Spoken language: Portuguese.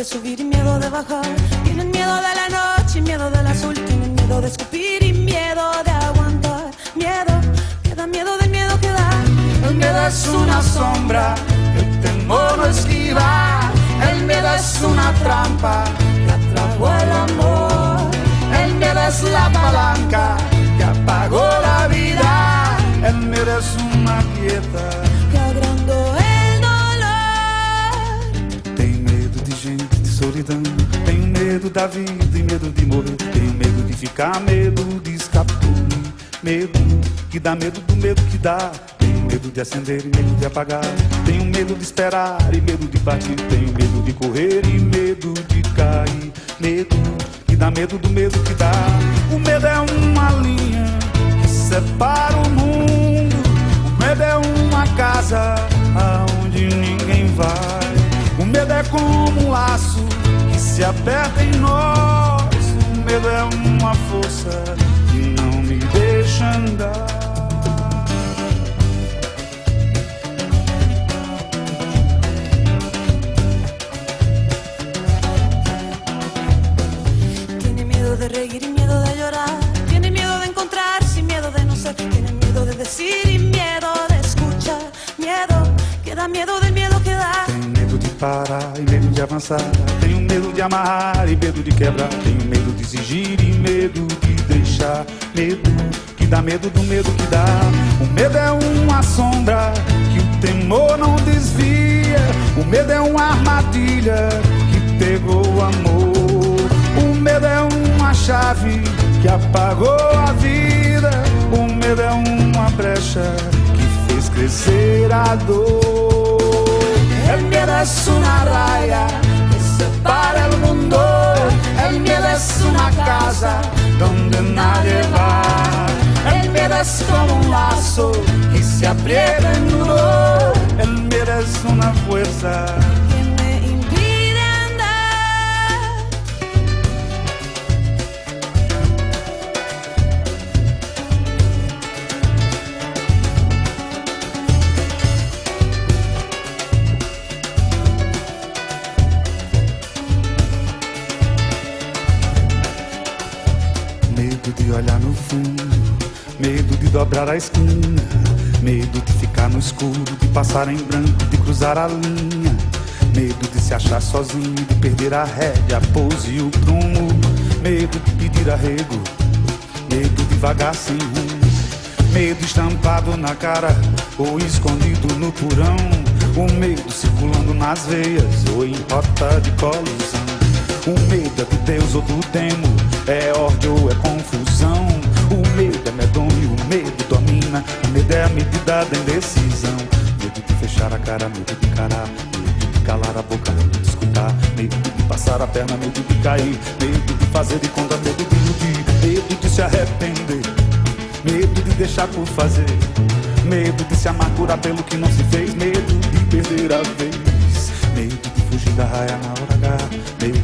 de subir y miedo de bajar. Tienen miedo de la noche y miedo del azul. Tienen miedo de escupir y miedo de aguantar. Miedo, que da miedo del miedo que da. El miedo es una sombra, el temor no esquiva. El miedo es una trampa que atrapó el amor. El miedo es la palanca que apagó la vida. El miedo es uma quieta que agrandou el dolor. Tenho medo de gente, de solidão. Tenho medo da vida e medo de morrer. Tenho medo de ficar, medo de escapulir. Medo que dá medo do medo que dá. Tenho medo de acender e medo de apagar. Tenho medo de esperar e medo de partir. Tenho medo de correr e medo de cair. Medo que dá medo do medo que dá. O medo é uma linha que separa o mundo. O medo é uma casa aonde ninguém vai. O medo é como um laço que se aperta em nós. O medo é uma força que não me deixa andar. Tiene miedo de reír y miedo de llorar. Tiene miedo de encontrarse y miedo de no ser. Tiene miedo de decir y miedo de escuchar. Miedo que da miedo del miedo que da. Tenho medo de parar e medo de avançar. Tenho medo de amarrar e medo de quebrar. Tenho medo de exigir e medo de deixar. Medo que dá medo do medo que dá. O medo é uma sombra que o temor não desvia. O medo é uma armadilha que pegou o amor. O medo é uma chave que apagou a vida. O medo é uma brecha que fez crescer a dor. El miedo es una raya que separa el mundo. El miedo es una casa donde nadie va. El miedo es como un lazo que se aprieta en nudo. El miedo es una fuerza que me impide andar. Medo de olhar no fundo, medo de dobrar a esquina, medo de ficar no escuro, de passar em branco, de cruzar a linha, medo de se achar sozinho, de perder a rédea, a pose e o prumo, medo de pedir arrego, medo de vagar sem rumo, medo estampado na cara ou escondido no porão, o medo circulando nas veias ou em rota de colisão. O medo é do Deus ou do demo, é ordem ou é confusão. O medo é medonho, o medo domina. O medo é a medida da indecisão. Medo de fechar a cara, medo de encarar. Medo de calar a boca, medo de escutar. Medo de passar a perna, medo de cair. Medo de fazer de conta, medo de iludir. Medo de se arrepender, medo de deixar por fazer. Medo de se amargurar pelo que não se fez. Medo de perder a vez. Medo de fugir da raia na hora H. Medo